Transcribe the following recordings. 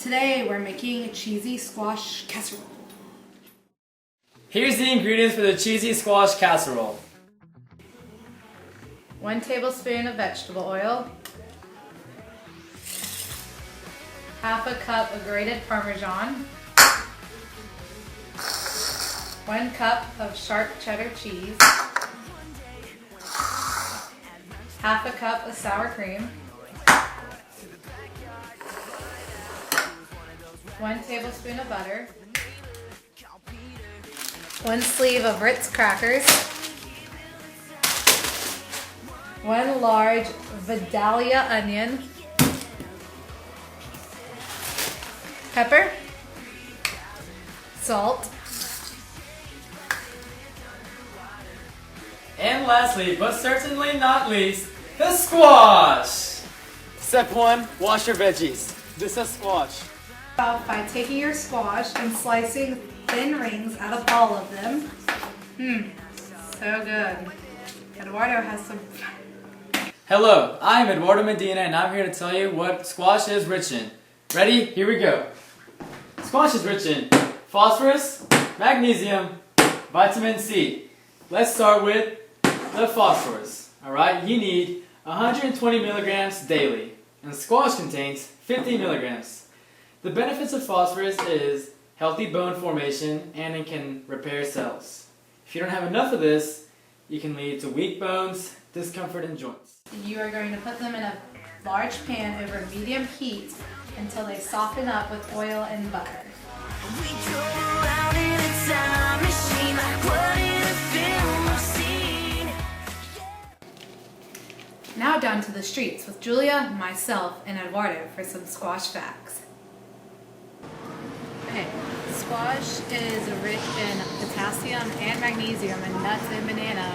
today we're making a cheesy squash casserole. Here's the ingredients for the cheesy squash casserole. 1 tablespoon of vegetable oil, half a cup of grated Parmesan, 1 cup of sharp cheddar cheese, half a cup of sour cream, 1 tablespoon of butter, 1 sleeve of Ritz crackers, 1 large Vidalia onion, pepper, salt, And lastly, but certainly not least, the squash! Step 1, wash your veggies. This is squash. by taking your squash and slicing thin rings out of all of them. So good. Eduardo has some. Hello, I'm Eduardo Medina and I'm here to tell you what squash is rich in. Ready? Here we go. Squash is rich in phosphorus, magnesium, vitamin C. Let's start with the phosphorus. Alright, you need 120 milligrams daily, and squash contains 50 milligrams. The benefits of phosphorus is healthy bone formation and it can repair cells. If you don't have enough of this, it can lead to weak bones, discomfort in joints. You are going to put them in a large pan over medium heat until they soften up with oil and butter. We drove around in a time machine like what in a film I've seen. Now down to the streets with Julia, myself, and Eduardo for some squash facts. Okay, squash is rich in potassium and magnesium, and nuts and banana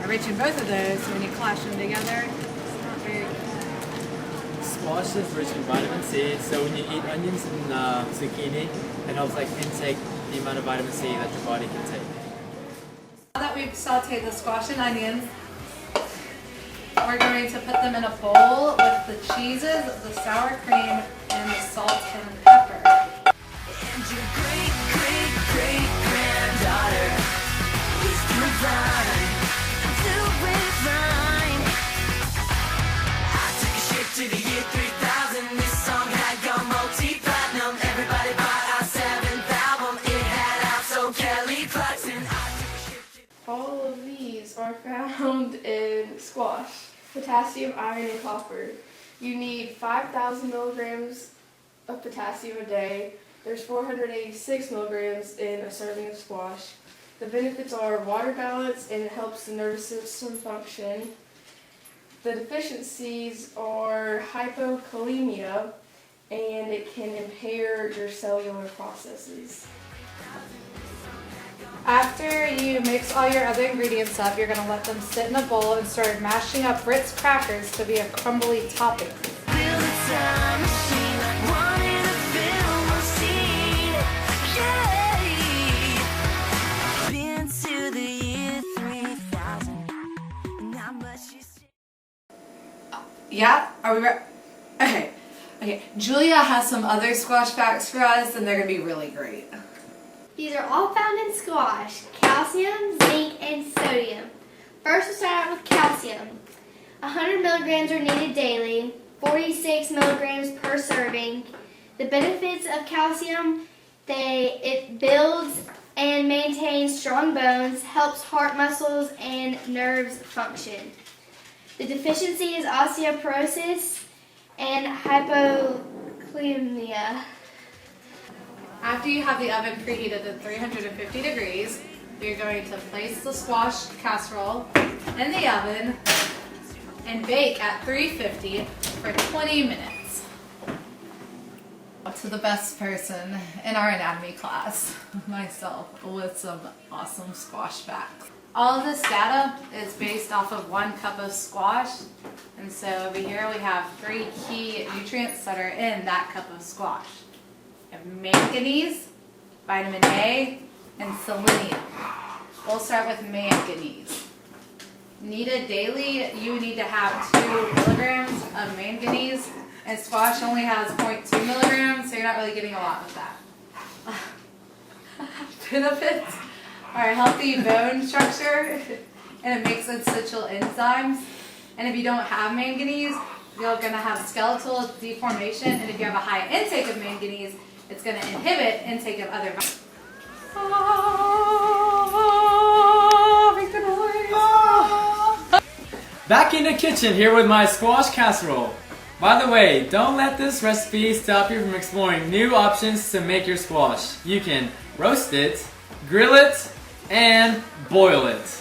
are rich in both of those, so when you clash them together, it's not very good. Squash is rich in vitamin C, so when you eat onions and zucchini, it helps intake the amount of vitamin C that your body can take. Now that we've sauteed the squash and onions, we're going to put them in a bowl with the cheeses, the sour cream, and the salt and pepper. And your great, great, great granddaughter is doing fine, doing fine. I took a ship to the year 3000. This song had gone multi-platinum. Everybody bought our 7th album. It had out so Kelly Clarkson. I took a ship to All of these are found in squash: potassium, iron, and copper. You need 5,000 milligrams of potassium a day. There's 486 milligrams in a serving of squash. The benefits are water balance, and it helps the nervous system function. The deficiencies are hypokalemia, and it can impair your cellular processes. After you mix all your other ingredients up, you're going to let them sit in a bowl and start mashing up Ritz crackers to be a crumbly topping. build a time machine like one in a film I've seen. Yeah. Been to the year 3000. Not much you see. Yeah? Are we ready? Okay. Julia has some other squash facts for us, and they're going to be really great. These are all found in squash: calcium, zinc, and sodium. First, we'll start out with calcium. 100 milligrams are needed daily, 46 milligrams per serving. The benefits of calcium: it builds and maintains strong bones, helps heart muscles and nerves function. The deficiency is osteoporosis and hypokalemia. After you have the oven preheated to 350 degrees, you're going to place the squash casserole in the oven and bake at 350 for 20 minutes. To the best person in our anatomy class, myself, with some awesome squash facts. All of this data is based off of 1 cup of squash, and so over here we have 3 key nutrients that are in that cup of squash. We have manganese, vitamin A, and selenium. We'll start with manganese. Needed daily, you need to have 2 milligrams of manganese and squash only has 0.2 milligrams, so you're not really getting a lot with that. Benefits are a healthy bone structure, and it makes essential enzymes. And if you don't have manganese, you're going to have skeletal deformation, and if you have a high intake of manganese, it's going to inhibit intake of other vitamins. Make the noise. Back in the kitchen here with my squash casserole. By the way, don't let this recipe stop you from exploring new options to make your squash. You can roast it, grill it, and boil it.